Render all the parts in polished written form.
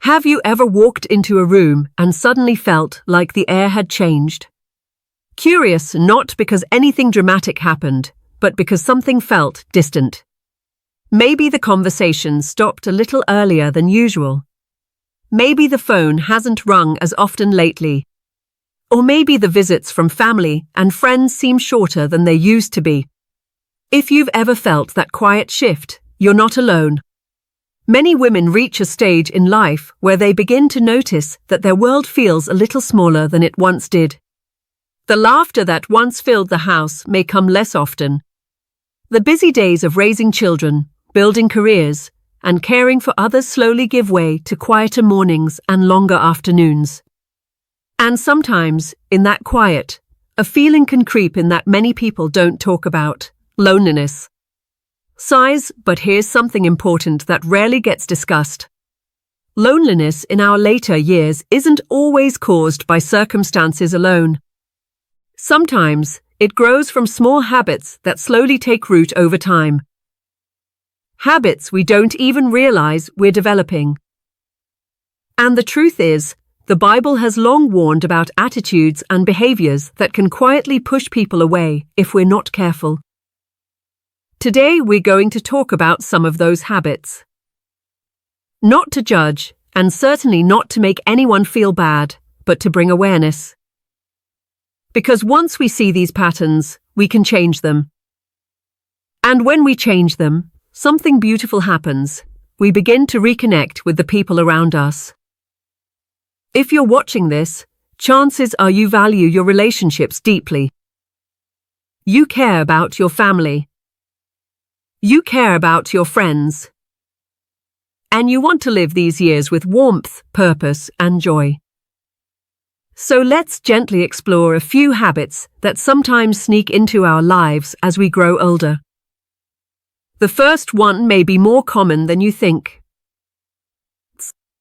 Have you ever walked into a room and suddenly felt like the air had changed? Curious not because anything dramatic happened, but because something felt distant. Maybe the conversation stopped a little earlier than usual. Maybe the phone hasn't rung as often lately. Or maybe the visits from family and friends seem shorter than they used to be. If you've ever felt that quiet shift, you're not alone. Many women reach a stage in life where they begin to notice that their world feels a little smaller than it once did. The laughter that once filled the house may come less often. The busy days of raising children, building careers, and caring for others slowly give way to quieter mornings and longer afternoons. And sometimes, in that quiet, a feeling can creep in that many people don't talk about: loneliness. Sighs, but here's something important that rarely gets discussed. Loneliness in our later years isn't always caused by circumstances alone. Sometimes, it grows from small habits that slowly take root over time. Habits we don't even realize we're developing. And the truth is, the Bible has long warned about attitudes and behaviors that can quietly push people away if we're not careful. Today we're going to talk about some of those habits. Not to judge, and certainly not to make anyone feel bad, but to bring awareness. Because once we see these patterns, we can change them. And when we change them, something beautiful happens. We begin to reconnect with the people around us. If you're watching this, chances are you value your relationships deeply. You care about your family. You care about your friends. And you want to live these years with warmth, purpose, and joy. So let's gently explore a few habits that sometimes sneak into our lives as we grow older. The first one may be more common than you think.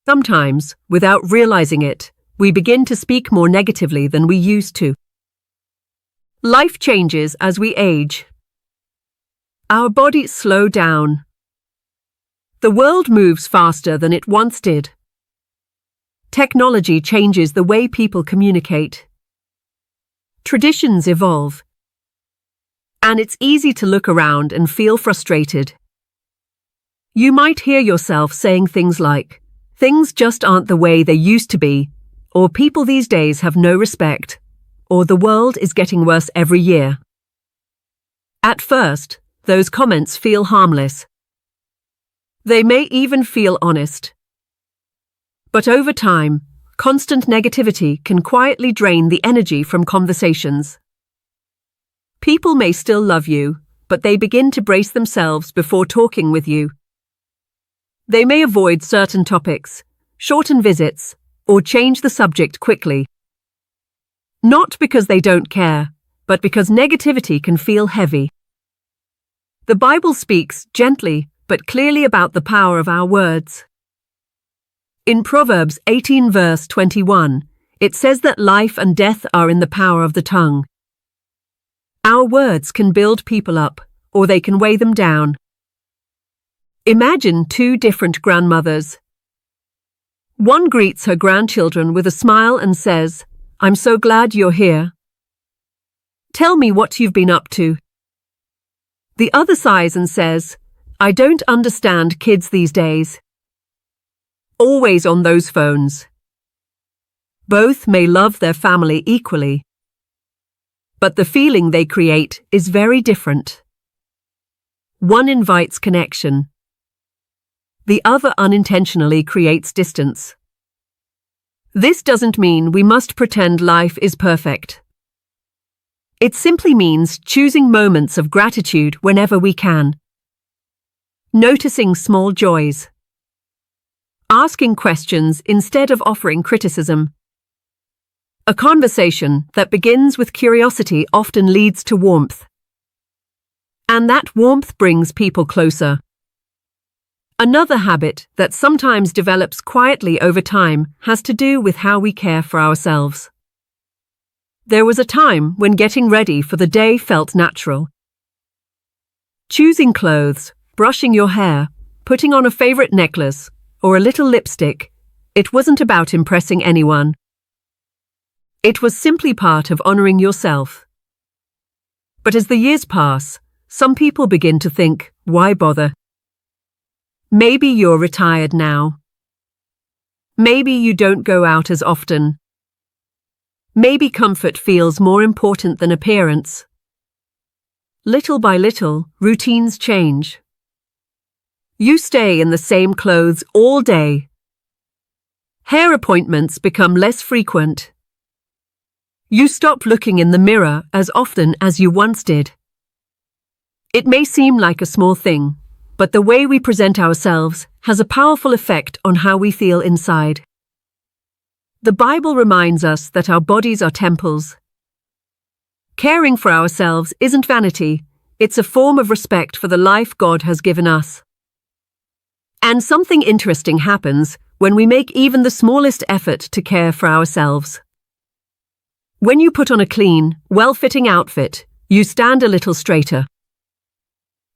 Sometimes, without realizing it, we begin to speak more negatively than we used to. Life changes as we age. Our bodies slow down. The world moves faster than it once did. Technology changes the way people communicate. Traditions evolve. And it's easy to look around and feel frustrated. You might hear yourself saying things like, "Things just aren't the way they used to be," or "People these days have no respect," or "The world is getting worse every year." At first, those comments feel harmless. They may even feel honest. But over time, constant negativity can quietly drain the energy from conversations. People may still love you, but they begin to brace themselves before talking with you. They may avoid certain topics, shorten visits, or change the subject quickly. Not because they don't care, but because negativity can feel heavy. The Bible speaks gently but clearly about the power of our words. In Proverbs 18 verse 21, it says that life and death are in the power of the tongue. Our words can build people up, or they can weigh them down. Imagine two different grandmothers. One greets her grandchildren with a smile and says, "I'm so glad you're here. Tell me what you've been up to." The other sighs and says, "I don't understand kids these days. Always on those phones." Both may love their family equally, but the feeling they create is very different. One invites connection. The other unintentionally creates distance. This doesn't mean we must pretend life is perfect. It simply means choosing moments of gratitude whenever we can. Noticing small joys. Asking questions instead of offering criticism. A conversation that begins with curiosity often leads to warmth. And that warmth brings people closer. Another habit that sometimes develops quietly over time has to do with how we care for ourselves. There was a time when getting ready for the day felt natural. Choosing clothes, brushing your hair, putting on a favorite necklace, or a little lipstick, It wasn't about impressing anyone. It was simply part of honoring yourself. But as the years pass, some people begin to think, why bother? Maybe you're retired now. Maybe you don't go out as often. Maybe comfort feels more important than appearance. Little by little, routines change. You stay in the same clothes all day. Hair appointments become less frequent. You stop looking in the mirror as often as you once did. It may seem like a small thing, but the way we present ourselves has a powerful effect on how we feel inside. The Bible reminds us that our bodies are temples. Caring for ourselves isn't vanity, it's a form of respect for the life God has given us. And something interesting happens when we make even the smallest effort to care for ourselves. When you put on a clean, well-fitting outfit, you stand a little straighter.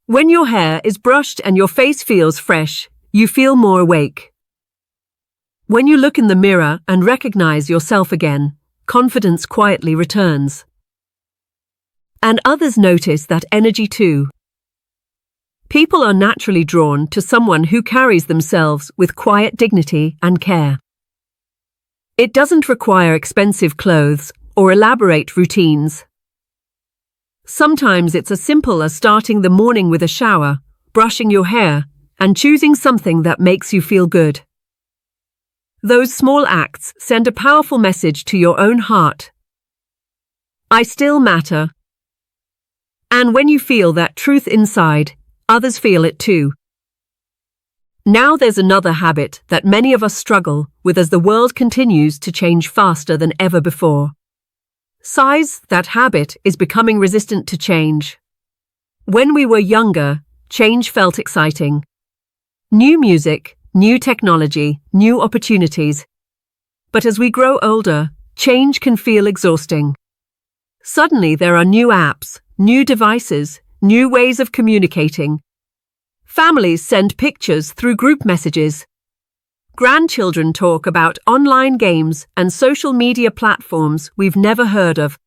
When your hair is brushed and your face feels fresh, you feel more awake. When you look in the mirror and recognize yourself again, confidence quietly returns. And others notice that energy too. People are naturally drawn to someone who carries themselves with quiet dignity and care. It doesn't require expensive clothes or elaborate routines. Sometimes it's as simple as starting the morning with a shower, brushing your hair, and choosing something that makes you feel good. Those small acts send a powerful message to your own heart. I still matter. And when you feel that truth inside, others feel it too. Now there's another habit that many of us struggle with as the world continues to change faster than ever before. Size, that habit, is becoming resistant to change. When we were younger, change felt exciting. New music, new technology, new opportunities. But as we grow older, change can feel exhausting. Suddenly there are new apps, new devices, new ways of communicating. Families send pictures through group messages. Grandchildren talk about online games and social media platforms we've never heard of.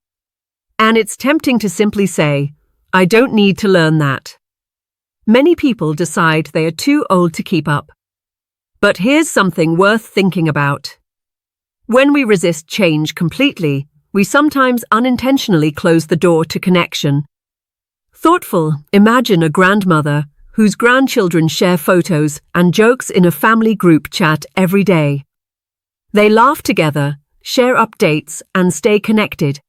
And it's tempting to simply say, I don't need to learn that. Many people decide they are too old to keep up. But here's something worth thinking about. When we resist change completely, we sometimes unintentionally close the door to connection. Thoughtful, imagine a grandmother whose grandchildren share photos and jokes in a family group chat every day. They laugh together, share updates, and stay connected.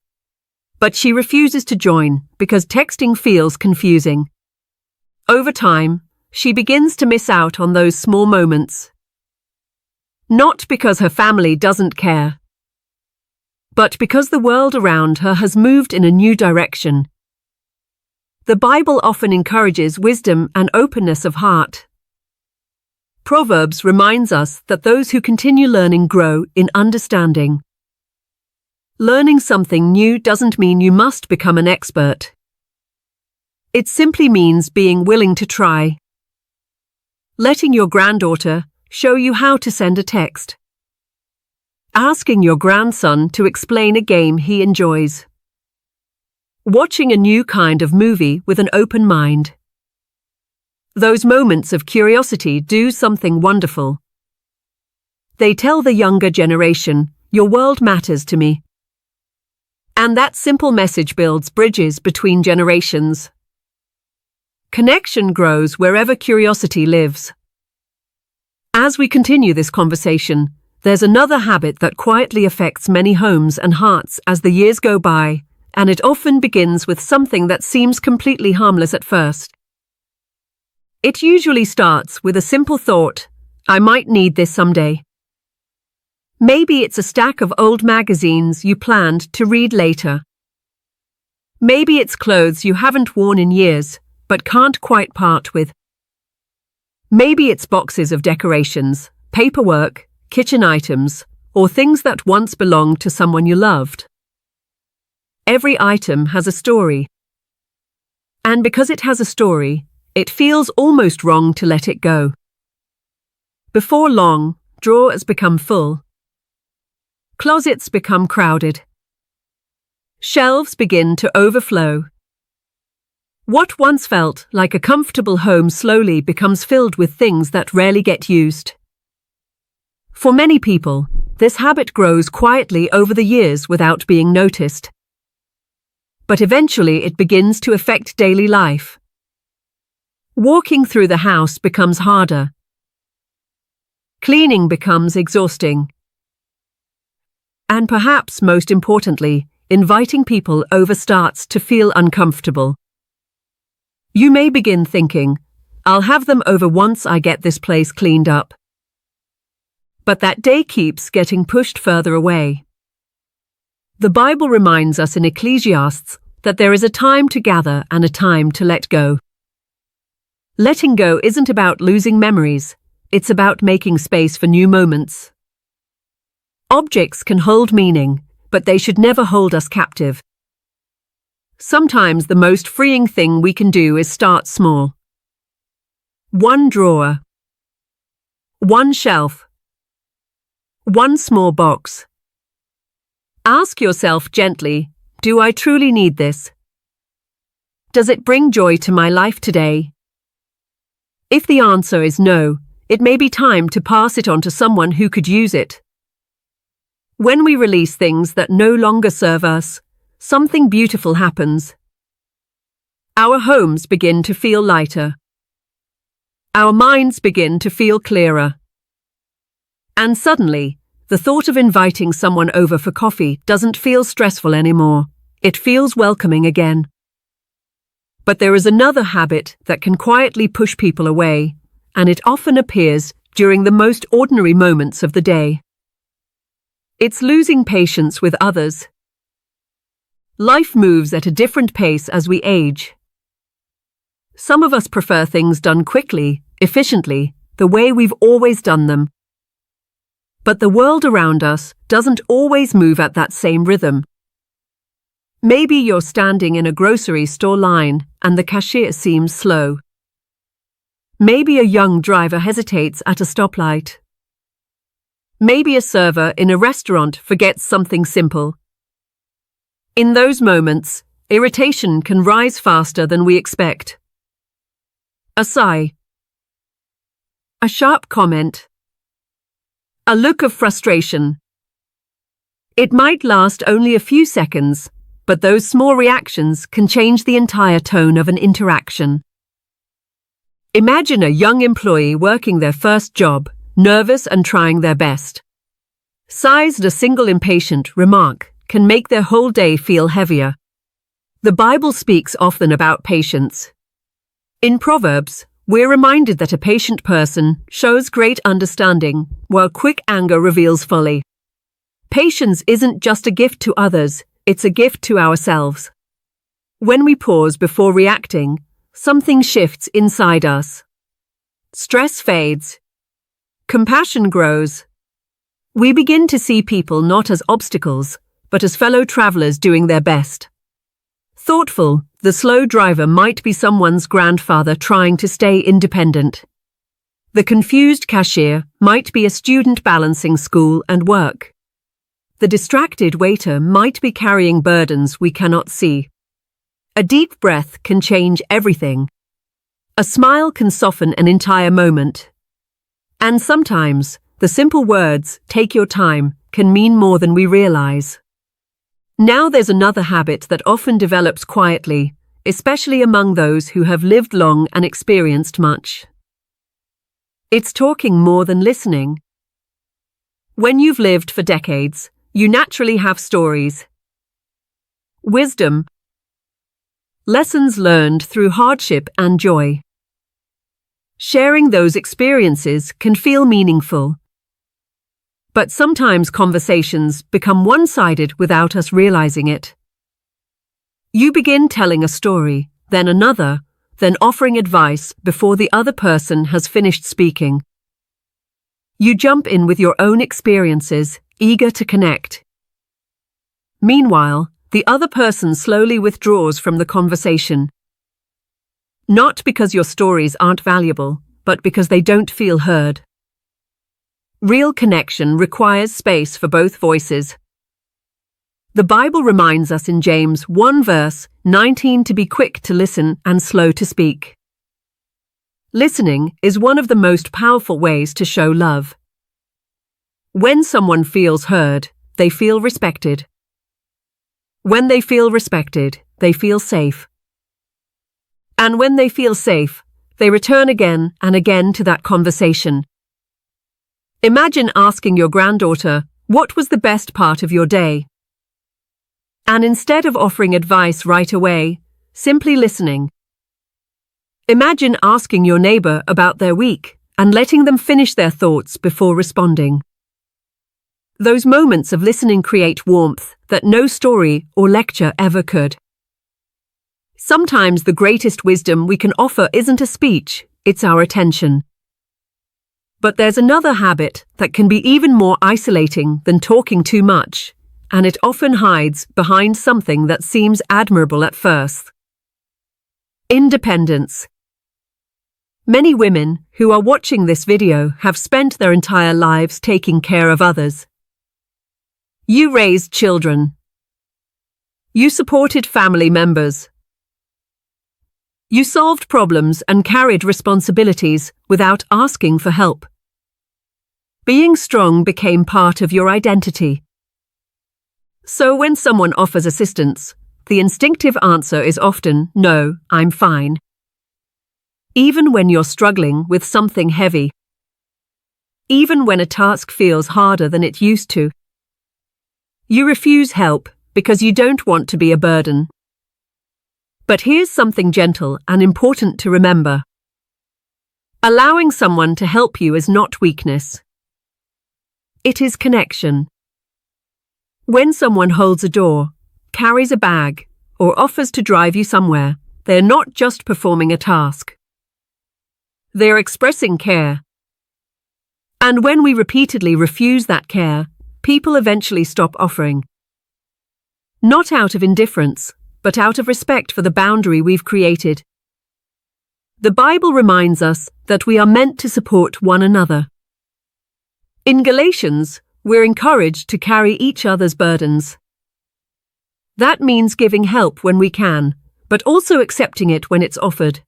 But she refuses to join because texting feels confusing. Over time, she begins to miss out on those small moments. Not because her family doesn't care, but because the world around her has moved in a new direction. The Bible often encourages wisdom and openness of heart. Proverbs reminds us that those who continue learning grow in understanding. Learning something new doesn't mean you must become an expert. It simply means being willing to try. Letting your granddaughter show you how to send a text. Asking your grandson to explain a game he enjoys. Watching a new kind of movie with an open mind. Those moments of curiosity do something wonderful. They tell the younger generation, your world matters to me. And that simple message builds bridges between generations. Connection grows wherever curiosity lives. As we continue this conversation, there's another habit that quietly affects many homes and hearts as the years go by, and it often begins with something that seems completely harmless at first. It usually starts with a simple thought, I might need this someday. Maybe it's a stack of old magazines you planned to read later. Maybe it's clothes you haven't worn in years, but can't quite part with. Maybe it's boxes of decorations, paperwork, kitchen items, or things that once belonged to someone you loved. Every item has a story. And because it has a story, it feels almost wrong to let it go. Before long, Drawers become full. Closets become crowded. Shelves begin to overflow. What once felt like a comfortable home slowly becomes filled with things that rarely get used. For many people, this habit grows quietly over the years without being noticed. But eventually it begins to affect daily life. Walking through the house becomes harder. Cleaning becomes exhausting. And perhaps most importantly, inviting people over starts to feel uncomfortable. You may begin thinking, I'll have them over once I get this place cleaned up. But that day keeps getting pushed further away. The Bible reminds us in Ecclesiastes that there is a time to gather and a time to let go. Letting go isn't about losing memories, it's about making space for new moments. Objects can hold meaning, but they should never hold us captive. Sometimes the most freeing thing we can do is start small. One drawer. One shelf. One small box. Ask yourself gently, do I truly need this? Does it bring joy to my life today? If the answer is no, it may be time to pass it on to someone who could use it. When we release things that no longer serve us, something beautiful happens. Our homes begin to feel lighter. Our minds begin to feel clearer. And suddenly, the thought of inviting someone over for coffee doesn't feel stressful anymore. It feels welcoming again. But there is another habit that can quietly push people away, and it often appears during the most ordinary moments of the day. It's losing patience with others. Life moves at a different pace as we age. Some of us prefer things done quickly, efficiently, the way we've always done them. But the world around us doesn't always move at that same rhythm. Maybe you're standing in a grocery store line and the cashier seems slow. Maybe a young driver hesitates at a stoplight. Maybe a server in a restaurant forgets something simple. In those moments, irritation can rise faster than we expect. A sigh. A sharp comment. A look of frustration. It might last only a few seconds, but those small reactions can change the entire tone of an interaction. Imagine a young employee working their first job, nervous and trying their best. Sighs at a single impatient remark can make their whole day feel heavier. The Bible speaks often about patience. In Proverbs, we're reminded that a patient person shows great understanding, while quick anger reveals folly. Patience isn't just a gift to others, it's a gift to ourselves. When we pause before reacting, something shifts inside us. Stress fades. Compassion grows. We begin to see people not as obstacles, but as fellow travelers doing their best. Thoughtful, the slow driver might be someone's grandfather trying to stay independent. The confused cashier might be a student balancing school and work. The distracted waiter might be carrying burdens we cannot see. A deep breath can change everything. A smile can soften an entire moment. And sometimes, the simple words, "take your time," can mean more than we realize. Now there's another habit that often develops quietly, especially among those who have lived long and experienced much. It's talking more than listening. When you've lived for decades, you naturally have stories. Wisdom. Lessons learned through hardship and joy. Sharing those experiences can feel meaningful. But sometimes conversations become one-sided without us realizing it. You begin telling a story, then another, then offering advice before the other person has finished speaking. You jump in with your own experiences, eager to connect. Meanwhile, the other person slowly withdraws from the conversation. Not because your stories aren't valuable, but because they don't feel heard. Real connection requires space for both voices. The Bible reminds us in James 1 verse 19 to be quick to listen and slow to speak. Listening is one of the most powerful ways to show love. When someone feels heard, they feel respected. When they feel respected, they feel safe. And when they feel safe, they return again and again to that conversation. Imagine asking your granddaughter, "What was the best part of your day?" And instead of offering advice right away, simply listening. Imagine asking your neighbor about their week and letting them finish their thoughts before responding. Those moments of listening create warmth that no story or lecture ever could. Sometimes the greatest wisdom we can offer isn't a speech, it's our attention. But there's another habit that can be even more isolating than talking too much, and it often hides behind something that seems admirable at first. Independence. Many women who are watching this video have spent their entire lives taking care of others. You raised children. You supported family members. You solved problems and carried responsibilities without asking for help. Being strong became part of your identity. So when someone offers assistance, the instinctive answer is often, "No, I'm fine." Even when you're struggling with something heavy. Even when a task feels harder than it used to. You refuse help because you don't want to be a burden. But here's something gentle and important to remember. Allowing someone to help you is not weakness. It is connection. When someone holds a door, carries a bag, or offers to drive you somewhere, they're not just performing a task. They're expressing care. And when we repeatedly refuse that care, people eventually stop offering. Not out of indifference, but out of respect for the boundary we've created. The Bible reminds us that we are meant to support one another. In Galatians, we're encouraged to carry each other's burdens. That means giving help when we can, but also accepting it when it's offered.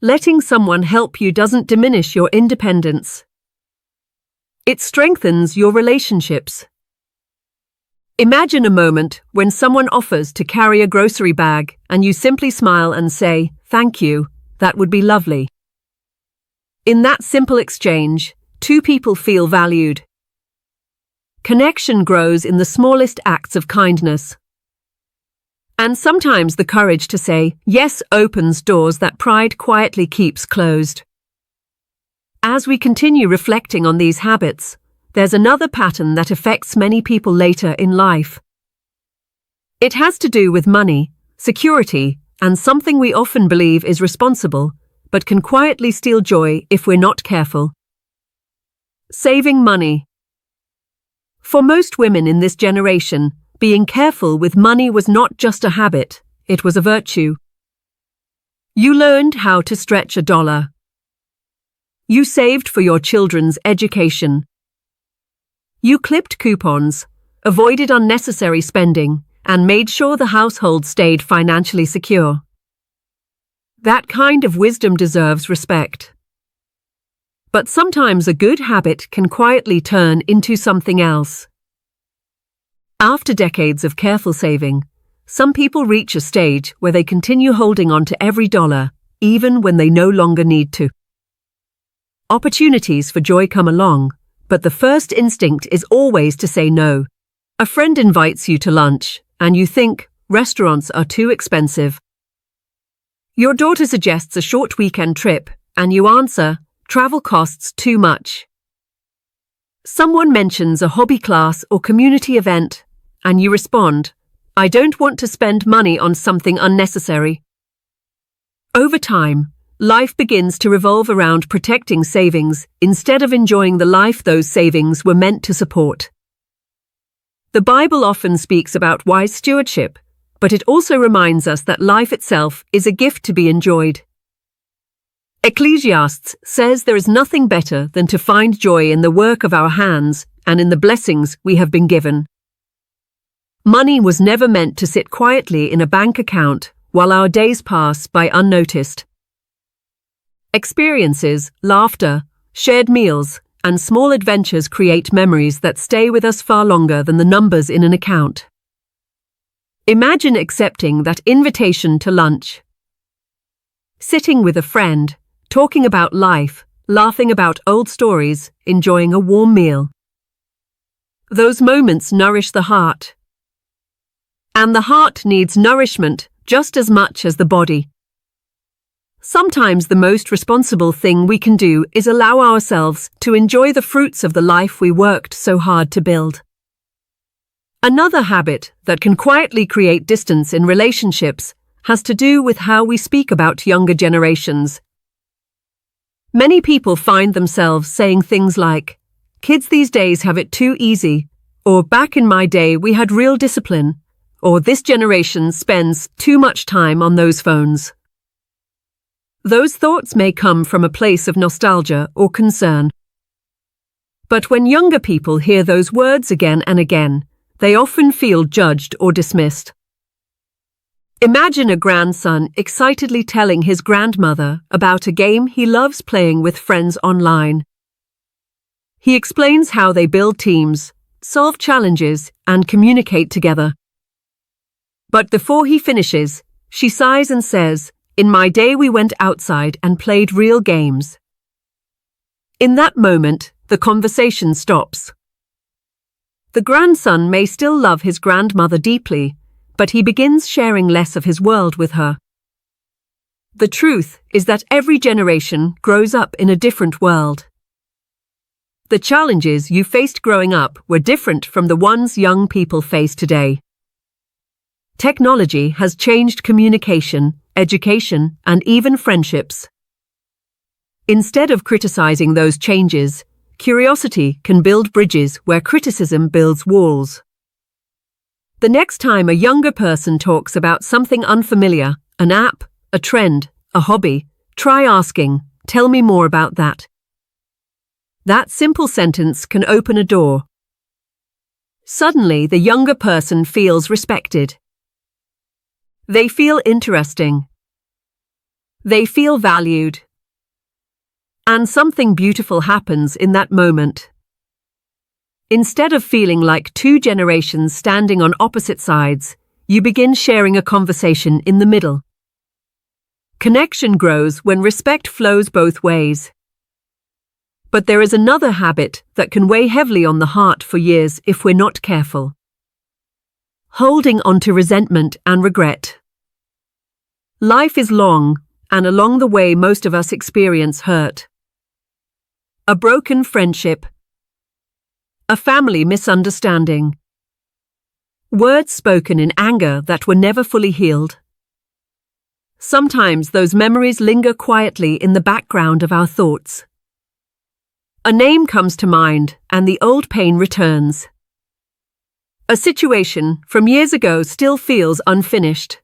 Letting someone help you doesn't diminish your independence. It strengthens your relationships. Imagine a moment when someone offers to carry a grocery bag and you simply smile and say, "Thank you, that would be lovely." In that simple exchange, two people feel valued. Connection grows in the smallest acts of kindness. And sometimes the courage to say yes opens doors that pride quietly keeps closed. As we continue reflecting on these habits, there's another pattern that affects many people later in life. It has to do with money, security, and something we often believe is responsible, but can quietly steal joy if we're not careful. Saving money. For most women in this generation, being careful with money was not just a habit, it was a virtue. You learned how to stretch a dollar. You saved for your children's education. You clipped coupons, avoided unnecessary spending, and made sure the household stayed financially secure. That kind of wisdom deserves respect. But sometimes a good habit can quietly turn into something else. After decades of careful saving, some people reach a stage where they continue holding on to every dollar, even when they no longer need to. Opportunities for joy come along, but the first instinct is always to say no. A friend invites you to lunch, and you think restaurants are too expensive. Your daughter suggests a short weekend trip, and you answer, travel costs too much. Someone mentions a hobby class or community event, and you respond, I don't want to spend money on something unnecessary. Over time, life begins to revolve around protecting savings instead of enjoying the life those savings were meant to support. The Bible often speaks about wise stewardship, but it also reminds us that life itself is a gift to be enjoyed. Ecclesiastes says there is nothing better than to find joy in the work of our hands and in the blessings we have been given. Money was never meant to sit quietly in a bank account while our days pass by unnoticed. Experiences, laughter, shared meals, and small adventures create memories that stay with us far longer than the numbers in an account. Imagine accepting that invitation to lunch. Sitting with a friend, talking about life, laughing about old stories, enjoying a warm meal. Those moments nourish the heart. And the heart needs nourishment just as much as the body. Sometimes the most responsible thing we can do is allow ourselves to enjoy the fruits of the life we worked so hard to build. Another habit that can quietly create distance in relationships has to do with how we speak about younger generations. Many people find themselves saying things like, "Kids these days have it too easy," or "Back in my day we had real discipline," or "This generation spends too much time on those phones." Those thoughts may come from a place of nostalgia or concern. But when younger people hear those words again and again, they often feel judged or dismissed. Imagine a grandson excitedly telling his grandmother about a game he loves playing with friends online. He explains how they build teams, solve challenges, and communicate together. But before he finishes, she sighs and says, "In my day we went outside and played real games." In that moment, the conversation stops. The grandson may still love his grandmother deeply, but he begins sharing less of his world with her. The truth is that every generation grows up in a different world. The challenges you faced growing up were different from the ones young people face today. Technology has changed communication, education, and even friendships. Instead of criticizing those changes, curiosity can build bridges where criticism builds walls. The next time a younger person talks about something unfamiliar, an app, a trend, a hobby, try asking, "Tell me more about that." That simple sentence can open a door. Suddenly, the younger person feels respected. They feel interesting. They feel valued. And something beautiful happens in that moment. Instead of feeling like two generations standing on opposite sides, you begin sharing a conversation in the middle. Connection grows when respect flows both ways. But there is another habit that can weigh heavily on the heart for years if we're not careful. Holding on to resentment and regret. Life is long, and along the way most of us experience hurt. A broken friendship. A family misunderstanding. Words spoken in anger that were never fully healed. Sometimes those memories linger quietly in the background of our thoughts. A name comes to mind and the old pain returns. A situation from years ago still feels unfinished.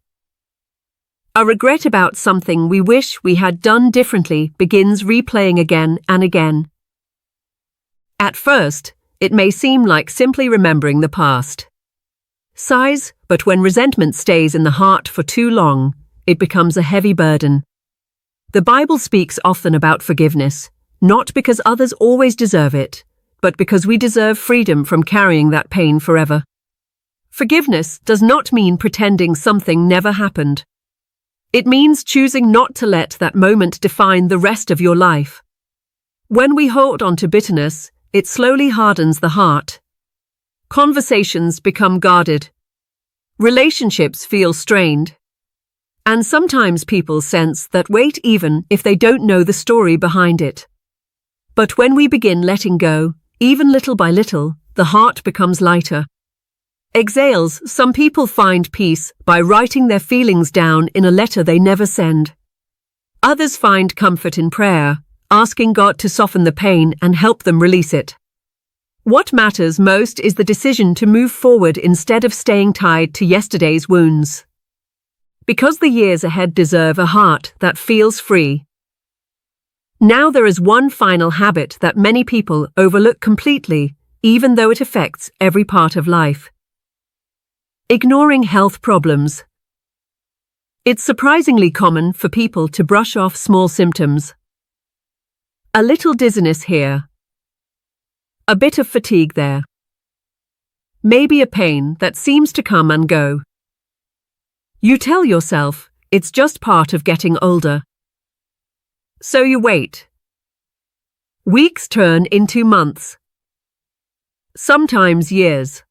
A regret about something we wish we had done differently begins replaying again and again. At first, it may seem like simply remembering the past. Sighs, but when resentment stays in the heart for too long, it becomes a heavy burden. The Bible speaks often about forgiveness, not because others always deserve it, but because we deserve freedom from carrying that pain forever. Forgiveness does not mean pretending something never happened. It means choosing not to let that moment define the rest of your life. When we hold on to bitterness, it slowly hardens the heart. Conversations become guarded. Relationships feel strained. And sometimes people sense that weight even if they don't know the story behind it. But when we begin letting go, even little by little, the heart becomes lighter. Exhales, some people find peace by writing their feelings down in a letter they never send. Others find comfort in prayer, asking God to soften the pain and help them release it. What matters most is the decision to move forward instead of staying tied to yesterday's wounds. Because the years ahead deserve a heart that feels free. Now there is one final habit that many people overlook completely, even though it affects every part of life. Ignoring health problems. It's surprisingly common for people to brush off small symptoms. A little dizziness here. A bit of fatigue there. Maybe a pain that seems to come and go. You tell yourself it's just part of getting older. So you wait. Weeks turn into months. Sometimes years.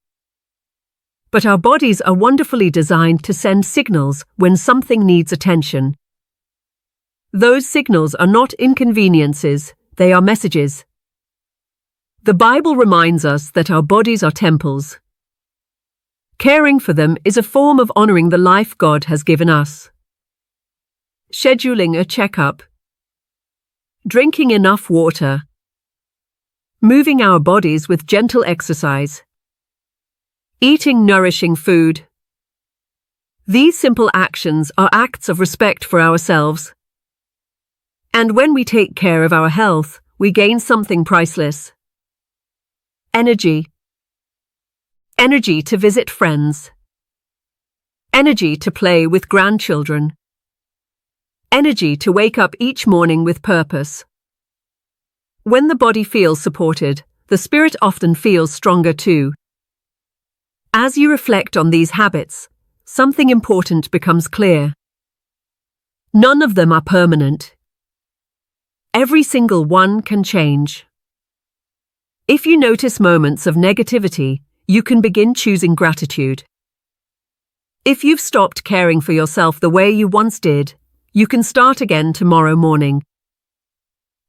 But our bodies are wonderfully designed to send signals when something needs attention. Those signals are not inconveniences, they are messages. The Bible reminds us that our bodies are temples. Caring for them is a form of honoring the life God has given us. Scheduling a checkup. Drinking enough water. Moving our bodies with gentle exercise. Eating nourishing food. These simple actions are acts of respect for ourselves. And when we take care of our health, we gain something priceless. Energy. Energy to visit friends. Energy to play with grandchildren. Energy to wake up each morning with purpose. When the body feels supported, the spirit often feels stronger too. As you reflect on these habits, something important becomes clear. None of them are permanent. Every single one can change. If you notice moments of negativity, you can begin choosing gratitude. If you've stopped caring for yourself the way you once did, you can start again tomorrow morning.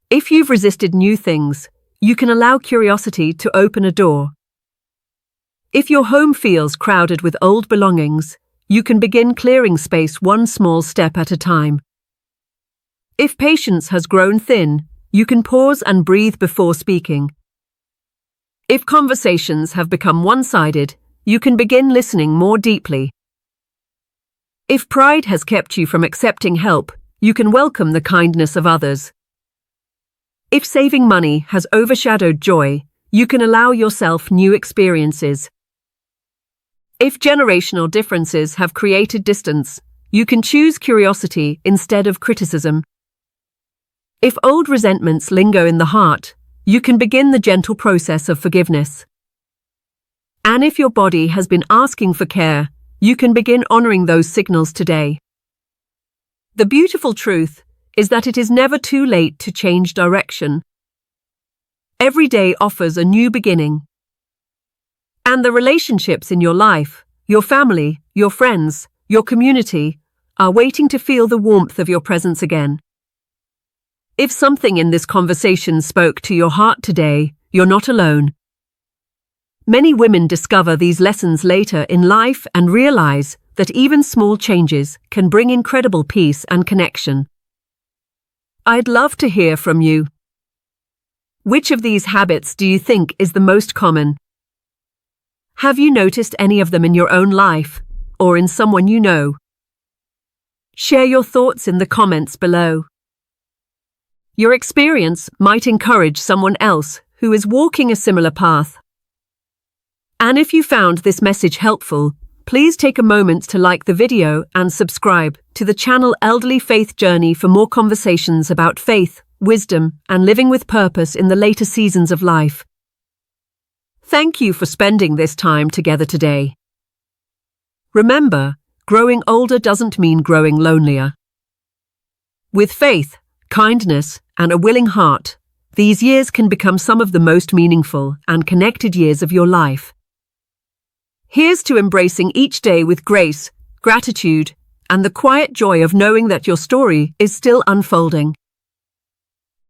If you've resisted new things, you can allow curiosity to open a door. If your home feels crowded with old belongings, you can begin clearing space one small step at a time. If patience has grown thin, you can pause and breathe before speaking. If conversations have become one-sided, you can begin listening more deeply. If pride has kept you from accepting help, you can welcome the kindness of others. If saving money has overshadowed joy, you can allow yourself new experiences. If generational differences have created distance, you can choose curiosity instead of criticism. If old resentments linger in the heart, you can begin the gentle process of forgiveness. And if your body has been asking for care, you can begin honoring those signals today. The beautiful truth is that it is never too late to change direction. Every day offers a new beginning. And the relationships in your life, your family, your friends, your community, are waiting to feel the warmth of your presence again. If something in this conversation spoke to your heart today, you're not alone. Many women discover these lessons later in life and realize that even small changes can bring incredible peace and connection. I'd love to hear from you. Which of these habits do you think is the most common? Have you noticed any of them in your own life or in someone you know? Share your thoughts in the comments below. Your experience might encourage someone else who is walking a similar path. And if you found this message helpful, please take a moment to like the video and subscribe to the channel Elderly Faith Journey for more conversations about faith, wisdom, and living with purpose in the later seasons of life. Thank you for spending this time together today. Remember, growing older doesn't mean growing lonelier. With faith, kindness, and a willing heart, these years can become some of the most meaningful and connected years of your life. Here's to embracing each day with grace, gratitude, and the quiet joy of knowing that your story is still unfolding.